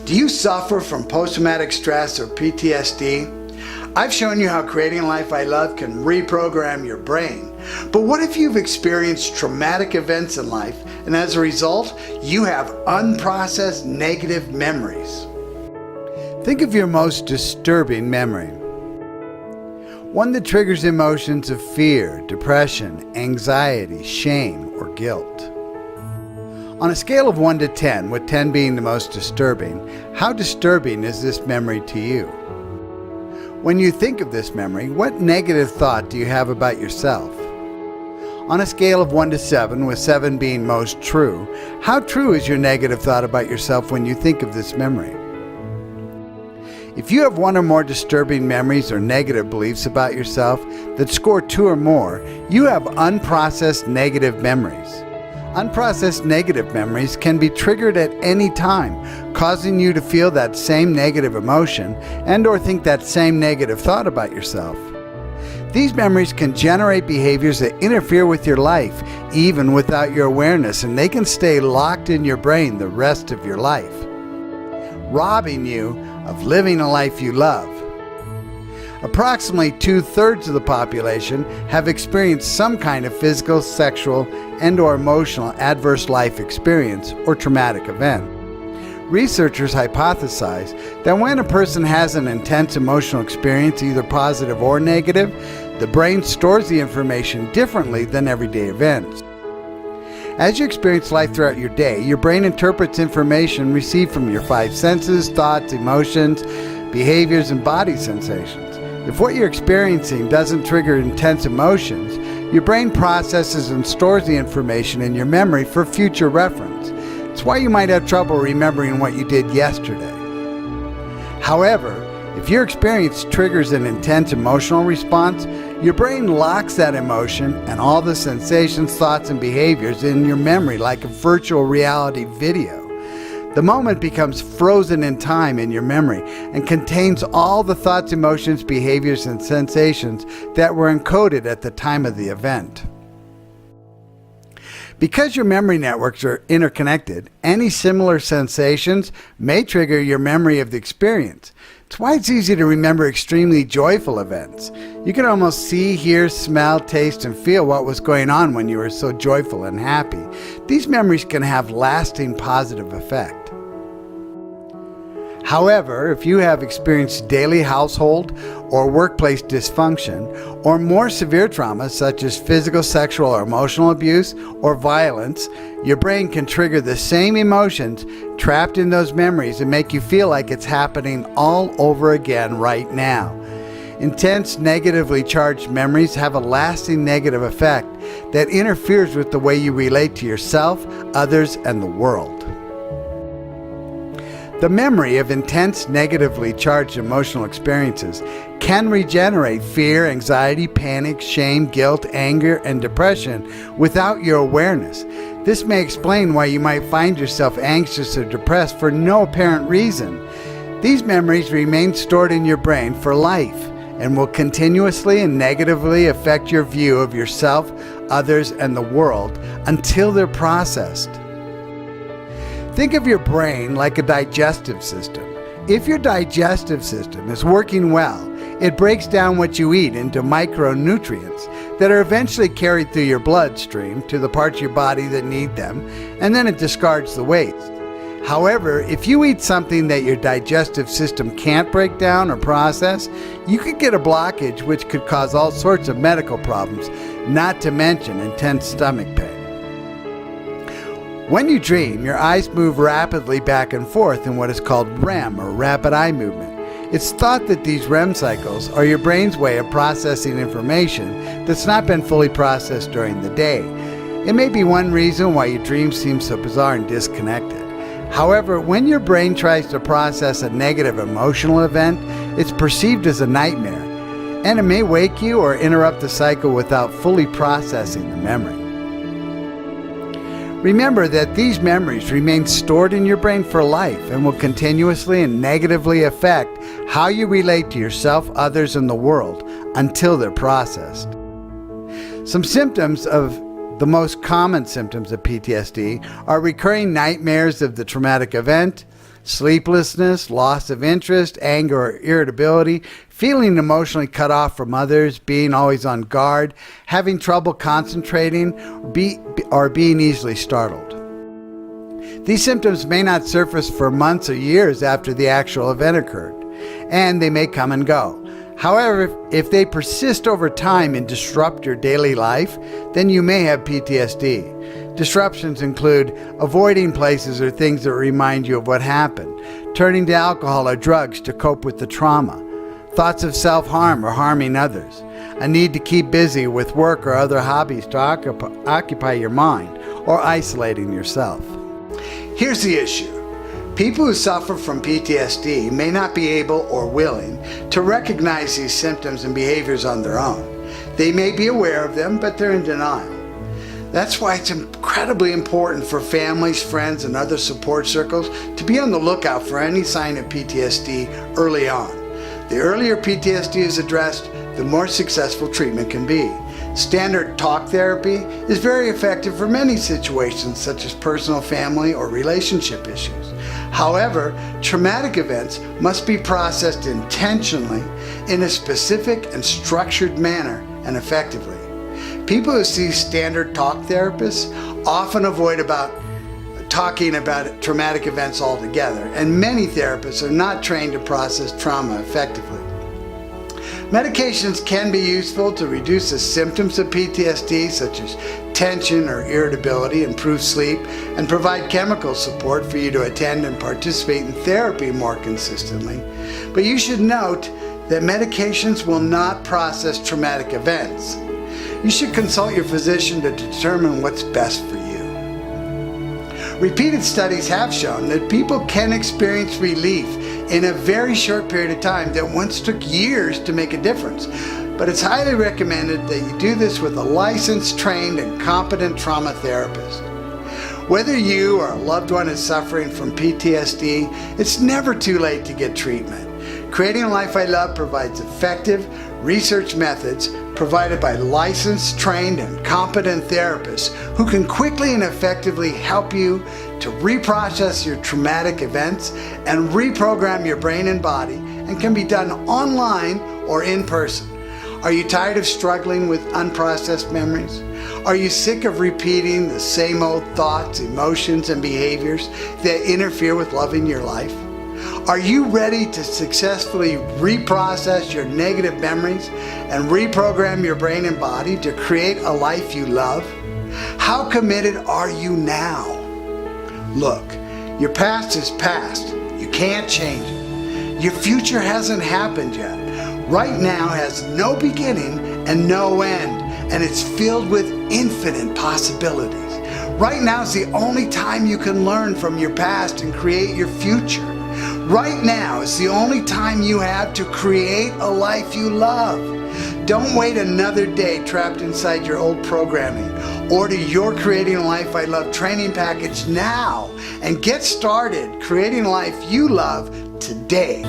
Do you suffer from post-traumatic stress or PTSD? I've shown you how creating a life I love can reprogram your brain. But what if you've experienced traumatic events in life and as a result, you have unprocessed negative memories? Think of your most disturbing memory. One that triggers emotions of fear, depression, anxiety, shame, or guilt. On a scale of 1 to 10, with 10 being the most disturbing, how disturbing is this memory to you? When you think of this memory, what negative thought do you have about yourself? On a scale of 1 to 7, with 7 being most true, how true is your negative thought about yourself when you think of this memory? If you have one or more disturbing memories or negative beliefs about yourself that score 2 or more, you have unprocessed negative memories. Unprocessed negative memories can be triggered at any time, causing you to feel that same negative emotion and/or think that same negative thought about yourself. These memories can generate behaviors that interfere with your life, even without your awareness, and they can stay locked in your brain the rest of your life, robbing you of living a life you love. Approximately 2/3 of the population have experienced some kind of physical, sexual, and/or emotional adverse life experience or traumatic event. Researchers hypothesize that when a person has an intense emotional experience, either positive or negative, the brain stores the information differently than everyday events. As you experience life throughout your day, your brain interprets information received from your 5 senses, thoughts, emotions, behaviors, and body sensations. If what you're experiencing doesn't trigger intense emotions, your brain processes and stores the information in your memory for future reference. It's why you might have trouble remembering what you did yesterday. However, if your experience triggers an intense emotional response, your brain locks that emotion and all the sensations, thoughts, and behaviors in your memory like a virtual reality video. The moment becomes frozen in time in your memory and contains all the thoughts, emotions, behaviors, and sensations that were encoded at the time of the event. Because your memory networks are interconnected, any similar sensations may trigger your memory of the experience. It's why it's easy to remember extremely joyful events. You can almost see, hear, smell, taste, and feel what was going on when you were so joyful and happy. These memories can have lasting positive effect. However, if you have experienced daily household or workplace dysfunction, or more severe traumas such as physical, sexual, or emotional abuse or violence, your brain can trigger the same emotions trapped in those memories and make you feel like it's happening all over again right now. Intense, negatively charged memories have a lasting negative effect that interferes with the way you relate to yourself, others, and the world. The memory of intense, negatively charged emotional experiences can regenerate fear, anxiety, panic, shame, guilt, anger, and depression without your awareness. This may explain why you might find yourself anxious or depressed for no apparent reason. These memories remain stored in your brain for life and will continuously and negatively affect your view of yourself, others, and the world until they're processed. Think of your brain like a digestive system. If your digestive system is working well, it breaks down what you eat into micronutrients that are eventually carried through your bloodstream to the parts of your body that need them, and then it discards the waste. However, if you eat something that your digestive system can't break down or process, you could get a blockage which could cause all sorts of medical problems, not to mention intense stomach pain. When you dream, your eyes move rapidly back and forth in what is called REM, or rapid eye movement. It's thought that these REM cycles are your brain's way of processing information that's not been fully processed during the day. It may be one reason why your dreams seem so bizarre and disconnected. However, when your brain tries to process a negative emotional event, it's perceived as a nightmare, and it may wake you or interrupt the cycle without fully processing the memory. Remember that these memories remain stored in your brain for life and will continuously and negatively affect how you relate to yourself, others, and the world until they're processed. Some symptoms of the most common symptoms of PTSD are recurring nightmares of the traumatic event, sleeplessness, loss of interest, anger or irritability, feeling emotionally cut off from others, being always on guard, having trouble concentrating, or being easily startled. These symptoms may not surface for months or years after the actual event occurred, and they may come and go. However, if they persist over time and disrupt your daily life, then you may have PTSD. Disruptions include avoiding places or things that remind you of what happened, turning to alcohol or drugs to cope with the trauma, thoughts of self-harm or harming others, a need to keep busy with work or other hobbies to occupy your mind, or isolating yourself. Here's the issue. People who suffer from PTSD may not be able or willing to recognize these symptoms and behaviors on their own. They may be aware of them, but they're in denial. That's why it's incredibly important for families, friends, and other support circles to be on the lookout for any sign of PTSD early on. The earlier PTSD is addressed, the more successful treatment can be. Standard talk therapy is very effective for many situations such as personal, family, or relationship issues. However, traumatic events must be processed intentionally in a specific and structured manner and effectively. People who see standard talk therapists often avoid talking about traumatic events altogether, and many therapists are not trained to process trauma effectively. Medications can be useful to reduce the symptoms of PTSD, such as tension or irritability, improve sleep, and provide chemical support for you to attend and participate in therapy more consistently. But you should note that medications will not process traumatic events. You should consult your physician to determine what's best for you. Repeated studies have shown that people can experience relief in a very short period of time that once took years to make a difference. But it's highly recommended that you do this with a licensed, trained, and competent trauma therapist. Whether you or a loved one is suffering from PTSD, it's never too late to get treatment. Creating a Life I Love provides effective research methods provided by licensed, trained, and competent therapists who can quickly and effectively help you to reprocess your traumatic events and reprogram your brain and body, and can be done online or in person. Are you tired of struggling with unprocessed memories? Are you sick of repeating the same old thoughts, emotions, and behaviors that interfere with loving your life? Are you ready to successfully reprocess your negative memories and reprogram your brain and body to create a life you love? How committed are you now? Look, your past is past. You can't change it. Your future hasn't happened yet. Right now has no beginning and no end, and it's filled with infinite possibilities. Right now is the only time you can learn from your past and create your future. Right now is the only time you have to create a life you love. Don't wait another day trapped inside your old programming. Order your Creating a Life I Love training package now and get started creating a life you love today.